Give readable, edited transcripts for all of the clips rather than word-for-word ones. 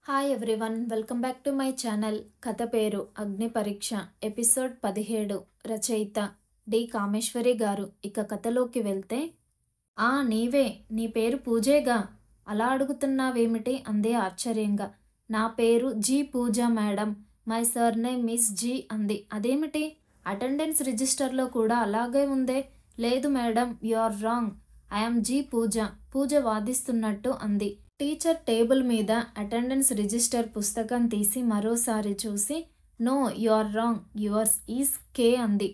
Hi everyone, welcome back to my channel. కథ పేరు అగ్ని పరీక్ష, ఎపిసోడ్ 17. రచయిత డి కామేశ్వరి గారు. ఇక కథలోకి వెళ్తే, నీవే, నీ పేరు పూజేగా, అలా అడుగుతున్నావేమిటి అంది ఆశ్చర్యంగా. నా పేరు G Pooja madam, my surname is G అంది. అదేమిటి, అటెండెన్స్ రిజిస్టర్లో కూడా అలాగే ఉందే. లేదు madam, you are wrong, I'm G Pooja, Pooja వాదిస్తున్నట్టు అంది. టీచర్ టేబుల్ మీద అటెండెన్స్ రిజిస్టర్ పుస్తకం తీసి మరోసారి చూసి, no, you are wrong, yours is K అంది.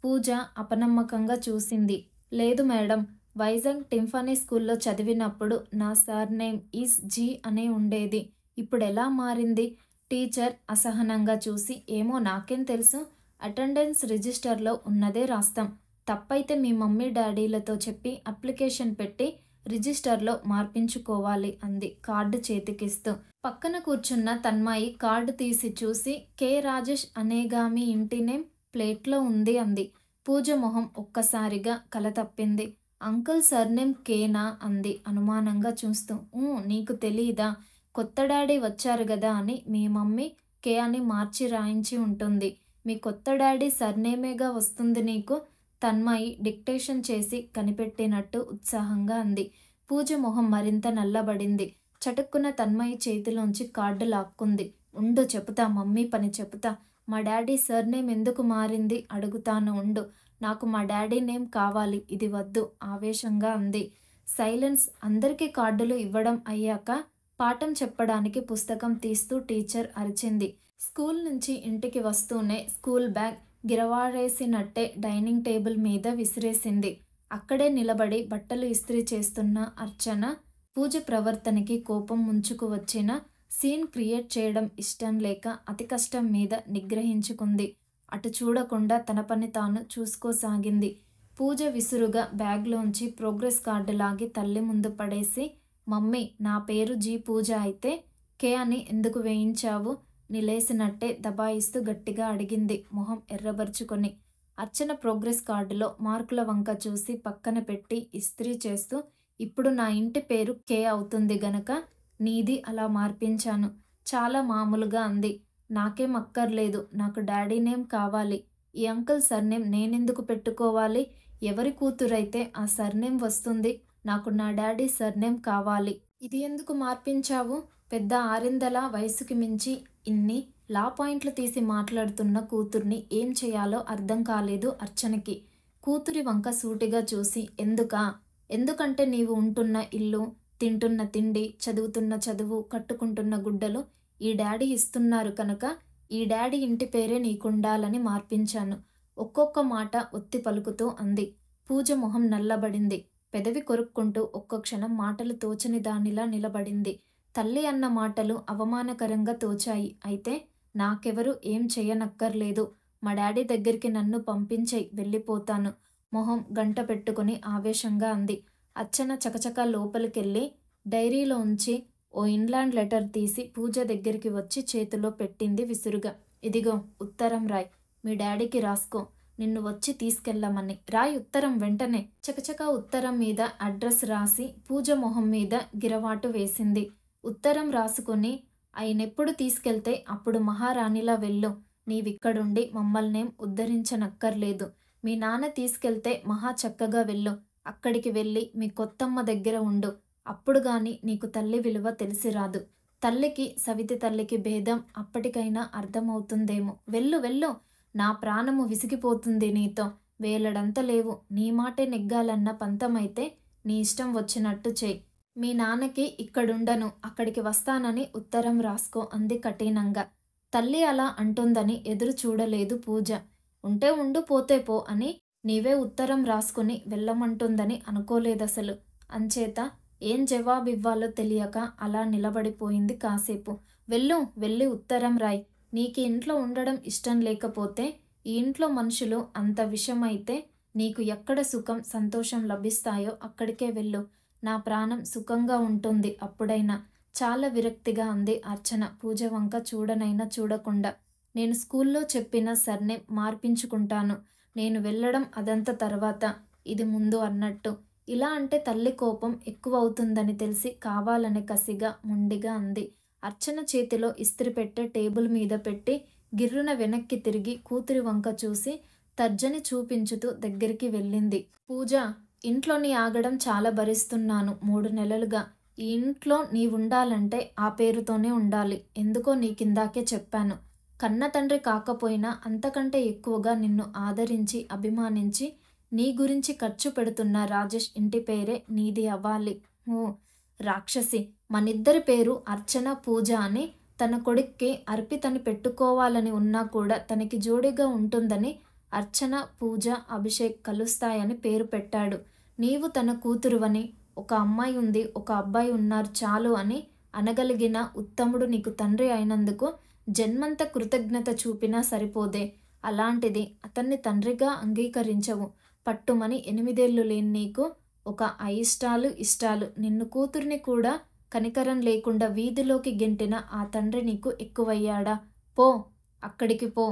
పూజ అపనమ్మకంగా చూసింది. లేదు మేడం, వైజాగ్ టింఫనీ స్కూల్లో చదివినప్పుడు నా సర్ నేమ్ ఈజ్ జీ అనే ఉండేది. ఇప్పుడు ఎలా మారింది? టీచర్ అసహనంగా చూసి, ఏమో నాకేం తెలుసు, అటెండెన్స్ రిజిస్టర్లో ఉన్నదే రాస్తాం. తప్పైతే మీ మమ్మీ డాడీలతో చెప్పి అప్లికేషన్ పెట్టి రిజిస్టర్లో మార్పించుకోవాలి అంది కార్డు చేతికిస్తూ. పక్కన కూర్చున్న తన్మాయి కార్డు తీసి చూసి, కే రాజేష్ అనేగామి ఇంటి నేమ్ ప్లేట్లో ఉంది అంది. పూజ మొహం ఒక్కసారిగా కల తప్పింది. అంకుల్ సర్నేమ్ కేనా అంది అనుమానంగా చూస్తూ. నీకు తెలీదా, కొత్త డాడీ వచ్చారు గదా అని మీ మమ్మీ కే అని మార్చి రాయించి ఉంటుంది. మీ కొత్త డాడీ సర్నేమేగా వస్తుంది నీకు. తన్మాయి డిక్టేషన్ చేసి కనిపెట్టినట్టు ఉత్సాహంగా అంది. పూజ మొహం మరింత నల్లబడింది. చటుక్కున తన్మయి చేతిలోంచి కార్డు లాక్కుంది. ఉండు, చెబుతా, మమ్మీ పని చెబుతా. మా డాడీ సర్నేమ్ ఎందుకు మారింది అడుగుతాను ఉండు. నాకు మా డాడీ నేమ్ కావాలి, ఇది వద్దు, ఆవేశంగా అంది. సైలెన్స్. అందరికీ కార్డులు ఇవ్వడం అయ్యాక పాఠం చెప్పడానికి పుస్తకం తీస్తూ టీచర్ అరిచింది. స్కూల్ నుంచి ఇంటికి వస్తూనే స్కూల్ బ్యాగ్ గిరవారేసినట్టే డైనింగ్ టేబుల్ మీద విసిరేసింది. అక్కడే నిలబడి బట్టలు ఇస్త్రీ చేస్తున్న అర్చన పూజ ప్రవర్తనకి కోపం ముంచుకు వచ్చిన సీన్ క్రియేట్ చేయడం ఇష్టం లేక అతి కష్టం మీద నిగ్రహించుకుంది. అటు చూడకుండా తన పని తాను చూసుకోసాగింది. పూజ విసురుగా బ్యాగ్లోంచి ప్రోగ్రెస్ కార్డు లాగి తల్లి ముందు పడేసి, మమ్మీ, నా పేరు జీ పూజ అయితే కే అని ఎందుకు వేయించావు? నిలేసినట్టే దబాయిస్తూ గట్టిగా అడిగింది మొహం ఎర్రబరుచుకొని. అర్చన ప్రోగ్రెస్ కార్డులో మార్కుల వంక చూసి పక్కన పెట్టి ఇస్త్రీ చేస్తూ, ఇప్పుడు నా ఇంటి పేరు కే అవుతుంది గనక నీది అలా మార్పించాను, చాలా మామూలుగా అంది. నాకేం అక్కర్లేదు, నాకు డాడీ నేమ్ కావాలి. ఈ అంకుల్ సర్నేమ్ నేనెందుకు పెట్టుకోవాలి? ఎవరి కూతురైతే ఆ సర్నేమ్ వస్తుంది. నాకు నా డాడీ సర్నేమ్ కావాలి. ఇది ఎందుకు మార్పించావు? పెద్ద ఆరిందల వయసుకి మించి ఇన్ని లా పాయింట్లు తీసి మాట్లాడుతున్న కూతుర్ని ఏం చేయాలో అర్థం కాలేదు అర్చనకి. కూతురి వంక సూటిగా చూసి, ఎందుకంటే నీవు ఉంటున్న ఇల్లు, తింటున్న తిండి, చదువుతున్న చదువు, కట్టుకుంటున్న గుడ్డలు ఈ డాడీ ఇస్తున్నారు కనుక ఈ డాడీ ఇంటి పేరే నీకుండాలని మార్పించాను. ఒక్కొక్క మాట ఒత్తి పలుకుతూ అంది. పూజ మొహం నల్లబడింది. పెదవి కొరుక్కుంటూ ఒక్క క్షణం మాటలు తోచని దానిలా నిలబడింది. తల్లి అన్న మాటలు అవమానకరంగా తోచాయి. అయితే నాకెవరు ఏం చేయనక్కర్లేదు. మా డాడీ దగ్గరికి నన్ను పంపించేయ్, వెళ్ళిపోతాను. మొహం గంట పెట్టుకుని ఆవేశంగా అంది. అర్చన చకచకా లోపలికెళ్ళి డైరీలోంచి ఓ ఇన్లాండ్ లెటర్ తీసి పూజ దగ్గరికి వచ్చి చేతిలో పెట్టింది విసురుగా. ఇదిగో ఉత్తరం రాయ్, మీ డాడీకి రాసుకో, నిన్ను వచ్చి తీసుకెళ్ళమని. రాయ్ ఉత్తరం వెంటనే. చకచకా ఉత్తరం మీద అడ్రస్ రాసి పూజ మొహం మీద గిరవాటు వేసింది. ఉత్తరం రాసుకొని, ఆయనెప్పుడు తీసుకెళ్తే అప్పుడు మహారాణిలా వెళ్ళు. నీవిక్కడుండి మమ్మల్నేం ఉద్ధరించనక్కర్లేదు. మీ నాన్న తీసుకెళ్తే మహా చక్కగా వెళ్ళు. అక్కడికి వెళ్ళి మీ కొత్తమ్మ దగ్గర ఉండు. అప్పుడు గాని నీకు తల్లి విలువ తెలిసిరాదు. తల్లికి సవితి తల్లికి భేదం అప్పటికైనా అర్థమవుతుందేమో. వెళ్ళు వెళ్ళు, నా ప్రాణము విసిగిపోతుంది నీతో. వేలడంత లేవు. నీ మాటే నెగ్గాలన్న పంతమైతే నీ ఇష్టం వచ్చినట్టు చేయి. మీ నాన్నకి ఇక్కడుండను, అక్కడికి వస్తానని ఉత్తరం రాసుకో అంది కఠినంగా. తల్లి అలా అంటుందని ఎదురు చూడలేదు పూజ. ఉంటే ఉండు, పోతే పో అని నీవే ఉత్తరం రాసుకుని వెళ్ళమంటుందని అనుకోలేదసలు. అంచేత ఏం జవాబివ్వాలో తెలియక అలా నిలబడిపోయింది కాసేపు. వెళ్ళు, వెళ్ళి ఉత్తరం రాయ్. నీకు ఇంట్లో ఉండడం ఇష్టం లేకపోతే, ఈ ఇంట్లో మనుషులు అంత విషమైతే నీకు ఎక్కడ సుఖం సంతోషం లభిస్తాయో అక్కడికే వెళ్ళు. నా ప్రాణం సుఖంగా ఉంటుంది అప్పుడైనా. చాలా విరక్తిగా అంది అర్చన పూజ వంక చూడనైనా చూడకుండా. నేను స్కూల్లో చెప్పిన సర్నేమ్ మార్పించుకుంటాను. నేను వెళ్ళడం అదంతా తర్వాత, ఇది ముందు అన్నట్టు. ఇలా అంటే తల్లి కోపం ఎక్కువవుతుందని తెలిసి కావాలనే కసిగా మొండిగా అంది. అర్చన చేతిలో ఇస్త్రీ పెట్టె టేబుల్ మీద పెట్టి గిర్రున వెనక్కి తిరిగి కూతురి వంక చూసి తర్జని చూపించుతూ దగ్గరికి వెళ్ళింది. పూజ, ఇంట్లో నీ ఆగడం చాలా భరిస్తున్నాను 3 నెలలుగా. ఈ ఇంట్లో నీవుండాలంటే ఆ పేరుతోనే ఉండాలి. ఎందుకో నీకిందాకే చెప్పాను. కన్న తండ్రి కాకపోయినా అంతకంటే ఎక్కువగా నిన్ను ఆదరించి అభిమానించి నీ గురించి ఖర్చు పెడుతున్న రాజేష్ ఇంటి పేరే నీది అవ్వాలి. ఓ రాక్షసి, మనిద్దరి పేరు అర్చన పూజ అని తన కొడుక్కి అర్పితని పెట్టుకోవాలని ఉన్నా కూడా తనకి జోడిగా ఉంటుందని అర్చన, పూజ, అభిషేక్ కలుస్తాయని పేరు పెట్టాడు. నీవు తన కూతురువని, ఒక అమ్మాయి ఉంది, ఒక అబ్బాయి ఉన్నారు చాలు అని అనగలిగిన ఉత్తముడు నీకు తండ్రి అయినందుకు జన్మంత కృతజ్ఞత చూపినా సరిపోదే. అలాంటిది అతన్ని తండ్రిగా అంగీకరించవు. పట్టుమని 8 ఏళ్ళు లేని నీకు ఒక ఇష్టాలు నిన్ను కూతుర్ని కూడా కనికరం లేకుండా వీధిలోకి గెంటిన ఆ తండ్రి నీకు ఎక్కువయ్యాడా? పో, అక్కడికి పో.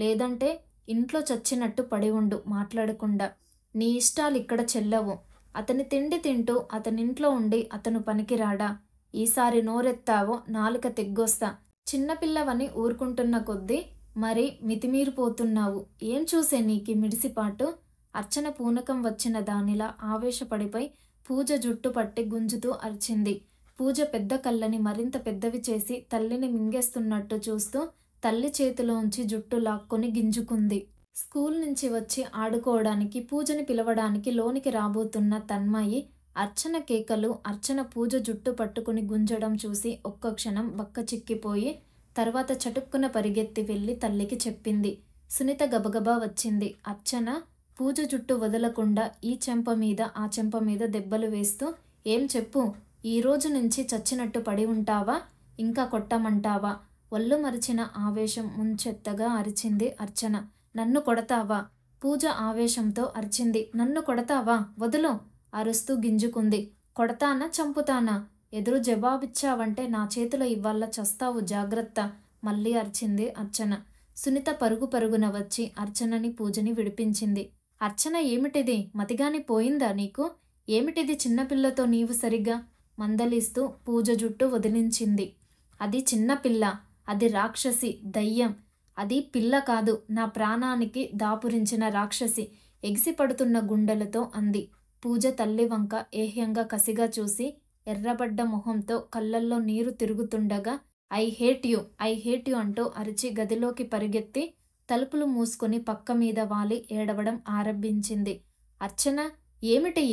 లేదంటే ఇంట్లో చచ్చినట్టు పడి ఉండు మాట్లాడకుండా. నీ ఇష్టాలు ఇక్కడ చెల్లవు. అతని తిండి తింటూ అతనింట్లో ఉండి అతను పనికిరాడా? ఈసారి నోరెత్తావో నాలుక తెగ్గొస్తా. చిన్నపిల్లవని ఊరుకుంటున్న కొద్దీ మరి మితిమీరిపోతున్నావు. ఏం చూసే నీకి మిడిసిపాటు? అర్చన పూనకం వచ్చిన దానిలా ఆవేశపడిపోయి పూజ జుట్టు పట్టి గుంజుతూ అరిచింది. పూజ పెద్ద కళ్ళని మరింత పెద్దవి చేసి తల్లిని మింగేస్తున్నట్టు చూస్తూ తల్లి చేతిలోంచి జుట్టు లాక్కొని గింజుకుంది. స్కూల్ నుంచి వచ్చి ఆడుకోవడానికి పూజని పిలవడానికి లోనికి రాబోతున్న తన్మయి అర్చన కేకలు, అర్చన పూజ జుట్టు పట్టుకుని గుంజడం చూసి ఒక్క క్షణం బక్క చిక్కిపోయి తర్వాత చటుక్కున పరిగెత్తి వెళ్ళి తల్లికి చెప్పింది. సునీత గబగబా వచ్చింది. అర్చన పూజ జుట్టు వదలకుండా ఈ చెంప మీద ఆ చెంప మీద దెబ్బలు వేస్తూ, ఏం చెప్పు, ఈ రోజు నుంచి చచ్చినట్టు పడి ఉంటావా? ఇంకా కొట్టమంటావా? ఒళ్ళు మరిచిన ఆవేశం ముంచెత్తగా అరిచింది అర్చన. నన్ను కొడతావా? పూజ ఆవేశంతో అరిచింది. నన్ను కొడతావా? వదులు! అరుస్తూ గింజుకుంది. కొడతానా చంపుతానా? ఎదురు జవాబిచ్చావంటే నా చేతిలో ఇవ్వాళ్ళ చస్తావు, జాగ్రత్త! మళ్ళీ అరిచింది అర్చన. సునీత పరుగు పరుగున వచ్చి అర్చనని పూజని విడిపించింది. అర్చన, ఏమిటిది? మతిగాని పోయిందా నీకు? ఏమిటిది చిన్నపిల్లతో నీవు సరిగ్గా? మందలిస్తూ పూజ జుట్టు వదిలించింది. అది చిన్నపిల్ల, అది రాక్షసి, దయ్యం. అది పిల్ల కాదు, నా ప్రాణానికి దాపురించిన రాక్షసి, ఎగిసిపడుతున్న గుండెలతో అంది. పూజ తల్లి వంక ఏహ్యంగా కసిగా చూసి ఎర్రబడ్డ మొహంతో కళ్ళల్లో నీరు తిరుగుతుండగా ఐ హేట్ యు అంటూ అరిచి గదిలోకి పరిగెత్తి తలుపులు మూసుకొని పక్క మీద వాలి ఏడవడం ఆరంభించింది. అర్చన,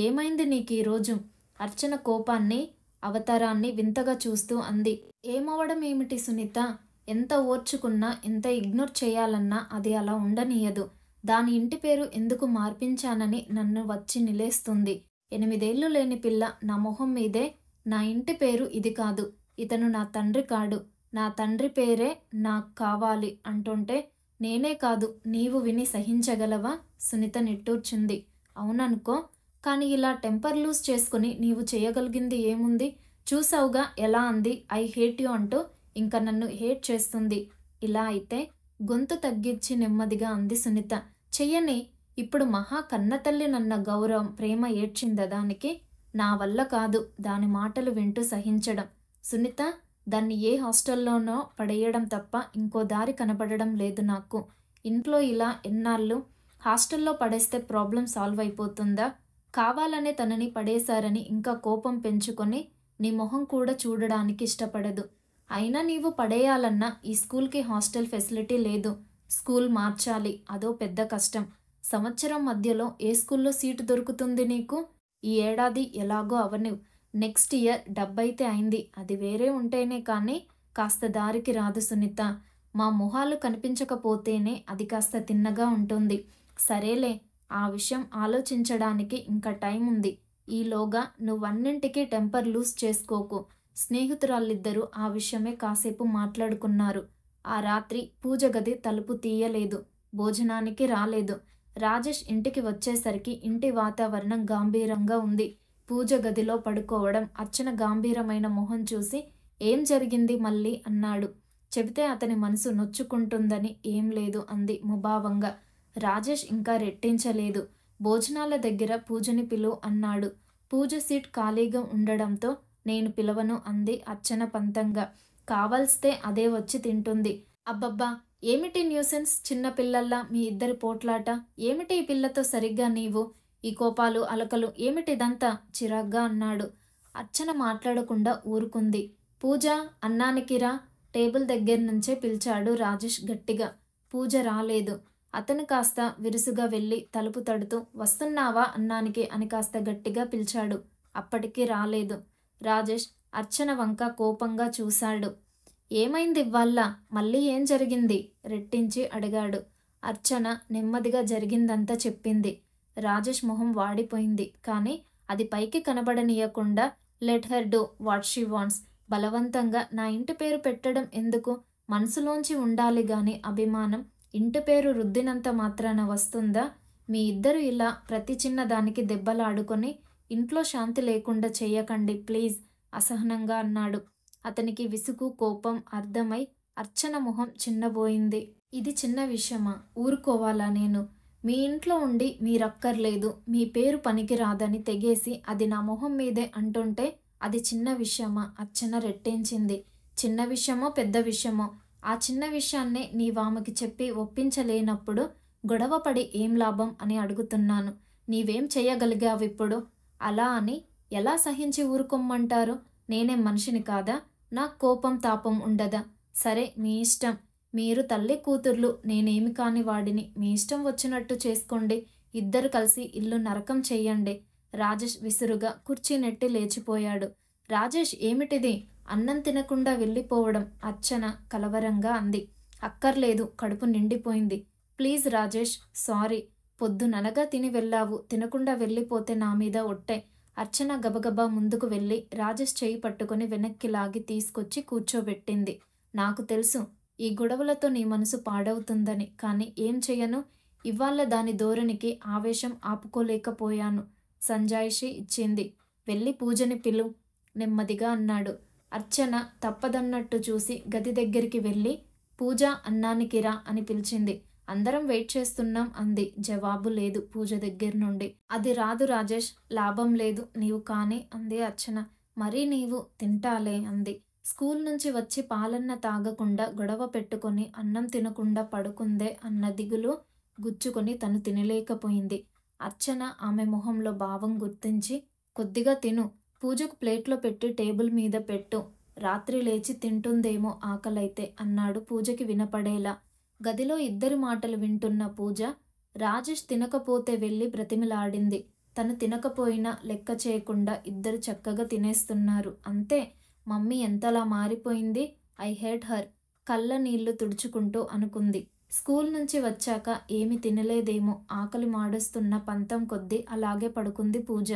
ఏమైంది నీకు ఈరోజు? అర్చన కోపాన్ని, అవతారాన్ని వింతగా చూస్తూ అంది. ఏమవడం ఏమిటి సునీత? ఎంత ఓర్చుకున్నా, ఎంత ఇగ్నోర్ చేయాలన్నా అది అలా ఉండనీయదు. దాని ఇంటి పేరు ఎందుకు మార్పించానని నన్ను వచ్చి నిలేస్తుంది. 8 ఏళ్ళు లేని పిల్ల నా మొహం మీదే నా ఇంటి పేరు ఇది కాదు, ఇతను నా తండ్రి కాడు, నా తండ్రి పేరే నాకు కావాలి అంటుంటే నేనే కాదు నీవు విని సహించగలవా? సునీత నిట్టూర్చింది. అవుననుకో, కానీ ఇలా టెంపర్ లూజ్ చేసుకుని నీవు చేయగలిగింది ఏముంది? చూసావుగా ఎలా అంది ఐ హేట్ యు అంటూ. ఇంకా నన్ను హేట్ చేస్తుంది. ఇలా అయితే గొంతు తగ్గించి నెమ్మదిగా అంది సునీత. చెయ్యని, ఇప్పుడు మహా కన్నతల్లి నన్న గౌరవం, ప్రేమ ఏడ్చిందా దానికి? నా వల్ల కాదు దాని మాటలు వింటూ సహించడం. సునీత, దాన్ని ఏ హాస్టల్లోనో పడేయడం తప్ప ఇంకో దారి కనపడడం లేదు నాకు. ఇంట్లో ఇలా ఎన్నాళ్ళు? హాస్టల్లో పడేస్తే ప్రాబ్లం సాల్వ్ అయిపోతుందా? కావాలనే తనని పడేశారని ఇంకా కోపం పెంచుకొని నీ మొహం కూడా చూడడానికి ఇష్టపడదు. అయినా నీవు పడేయాలన్నా ఈ స్కూల్కి హాస్టల్ ఫెసిలిటీ లేదు. స్కూల్ మార్చాలి, అదో పెద్ద కష్టం. సంవత్సరం మధ్యలో ఏ స్కూల్లో సీటు దొరుకుతుంది నీకు? ఈ ఏడాది ఎలాగో అవని, నెక్స్ట్ ఇయర్ డబ్బైతే అయింది, అది వేరే ఉంటేనే కానీ కాస్త దారికి రాదు సునీత. మా మొహాలు కనిపించకపోతేనే అది కాస్త తిన్నగా ఉంటుంది. సరేలే, ఆ విషయం ఆలోచించడానికి ఇంకా టైం ఉంది. ఈలోగా నువ్వన్నింటికీ టెంపర్ లూజ్ చేసుకోకు. స్నేహితురాళ్ళిద్దరూ ఆ విషయమే కాసేపు మాట్లాడుకున్నారు. ఆ రాత్రి పూజ గది తలుపు తీయలేదు, భోజనానికి రాలేదు. రాజేష్ ఇంటికి వచ్చేసరికి ఇంటి వాతావరణం గాంభీరంగా ఉంది. పూజ గదిలో పడుకోవడం, అర్చన గంభీరమైన మొహం చూసి ఏం జరిగింది మళ్ళీ అన్నాడు. చెబితే అతని మనసు నొచ్చుకుంటుందని ఏం లేదు అంది ముభావంగా. రాజేష్ ఇంకా రెట్టించలేదు. భోజనాల దగ్గర పూజని పిలువు అన్నాడు. పూజ సీట్ ఖాళీగా ఉండడంతో నేను పిలవను అంది అర్చన పంతంగా. కావలిస్తే అదే వచ్చి తింటుంది. అబ్బబ్బా! ఏమిటి న్యూసెన్స్ చిన్న పిల్లల్లా మీ ఇద్దరి పోట్లాట? ఏమిటి ఈ పిల్లతో సరిగ్గా నీవు? ఈ కోపాలు, అలకలు ఏమిటిదంతా? చిరాగ్గా అన్నాడు. అర్చన మాట్లాడకుండా ఊరుకుంది. పూజ, అన్నానికి రా! టేబుల్ దగ్గర్నుంచే పిలిచాడు రాజేష్ గట్టిగా. పూజ రాలేదు. అతను కాస్త విరుసుగా వెళ్ళి తలుపు తడుతూ వస్తున్నావా అన్నానికి అని కాస్త గట్టిగా పిలిచాడు. అప్పటికీ రాలేదు. రాజేష్ అర్చన వంక కోపంగా చూశాడు. ఏమైందివ్వాళ్ళ? మళ్ళీ ఏం జరిగింది? రెట్టించి అడిగాడు. అర్చన నెమ్మదిగా జరిగిందంతా చెప్పింది. రాజేష్ మొహం వాడిపోయింది. కానీ అది పైకి కనబడనీయకుండా let her do what she wants. బలవంతంగా నా ఇంటి పేరు పెట్టడం ఎందుకు? మనసులోంచి ఉండాలి గాని అభిమానం. ఇంటి పేరు రుద్దినంత మాత్రాన వస్తుందా? మీ ఇద్దరు ఇలా ప్రతి చిన్న దానికి దెబ్బలాడుకొని ఇంట్లో శాంతి లేకుండా చెయ్యకండి ప్లీజ్ అసహనంగా అన్నాడు. అతనికి విసుగు, కోపం అర్థమై అర్చన మొహం చిన్నబోయింది. ఇది చిన్న విషయమా? ఊరుకోవాలా నేను? మీ ఇంట్లో ఉండి మీరక్కర్లేదు, మీ పేరు పనికి రాదని తెగేసి అది నా మొహం మీదే అంటుంటే అది చిన్న విషయమా? అర్చన రెట్టించింది. చిన్న విషయమో పెద్ద విషయమో ఆ చిన్న విషయాన్నే నీవామెకి చెప్పి ఒప్పించలేనప్పుడు గొడవపడి ఏం లాభం అని అడుగుతున్నాను. నీవేం చెయ్యగలిగావిప్పుడు? అలా అని ఎలా సహించి ఊరుకొమ్మంటారు? నేనేం మనిషిని కాదా? నాకు కోపం తాపం ఉండదా? సరే మీ ఇష్టం. మీరు తల్లి కూతుర్లు, నేనేమి కాని వాడిని. మీ ఇష్టం వచ్చినట్టు చేసుకోండి. ఇద్దరు కలిసి ఇల్లు నరకం చెయ్యండి. రాజేష్ విసురుగా కుర్చీ నెట్టి లేచిపోయాడు. రాజేష్ ఏమిటిది? అన్నం తినకుండా వెళ్ళిపోవడం అర్చన కలవరంగా అంది. అక్కర్లేదు, కడుపు నిండిపోయింది. Please Rajesh, sorry. పొద్దుననగా తిని వెళ్ళావు, తినకుండా వెళ్ళిపోతే నా మీద ఒట్టే. అర్చన గబగబా ముందుకు వెళ్ళి రాజేష్ చేయి పట్టుకుని వెనక్కి లాగి తీసుకొచ్చి కూర్చోబెట్టింది. నాకు తెలుసు ఈ గొడవలతో నీ మనసు పాడవుతుందని, కానీ ఏం చెయ్యను? ఇవాళ దాని ధోరణికి ఆవేశం ఆపుకోలేకపోయాను. సంజాయిషి ఇచ్చింది. వెళ్ళి పూజని పిలు నెమ్మదిగా అన్నాడు. అర్చన తప్పదన్నట్టు చూసి గది దగ్గరికి వెళ్ళి పూజ, అన్నానికి రా అని పిలిచింది. అందరం వెయిట్ చేస్తున్నాం అంది. జవాబు లేదు పూజ దగ్గర నుండి. అది రాదు రాజేష్, లాభం లేదు, నీవు కానీ అంది అర్చన. మరీ నీవు తింటాలే అంది. స్కూల్ నుంచి వచ్చి పాలన్న తాగకుండా గొడవ పెట్టుకొని అన్నం తినకుండా పడుకుందే అన్న దిగులు గుచ్చుకొని తను తినలేకపోయింది. అర్చన ఆమె మొహంలో భావం గుర్తించి కొద్దిగా తిను, పూజకు ప్లేట్లో పెట్టి టేబుల్ మీద పెట్టు, రాత్రి లేచి తింటుందేమో ఆకలైతే అన్నాడు పూజకి వినపడేలా. గదిలో ఇద్దరి మాటలు వింటున్న పూజ రాజేష్ తినకపోతే వెళ్ళి బ్రతిమిలాడింది. తను తినకపోయినా లెక్క చేయకుండా ఇద్దరు చక్కగా తినేస్తున్నారు. అంతే, మమ్మీ ఎంతలా మారిపోయింది. I hate her. కళ్ళ నీళ్లు తుడుచుకుంటూ అనుకుంది. స్కూల్ నుంచి వచ్చాక ఏమి తినలేదేమో, ఆకలి మాడుస్తున్న పంతం కొద్దీ అలాగే పడుకుంది పూజ.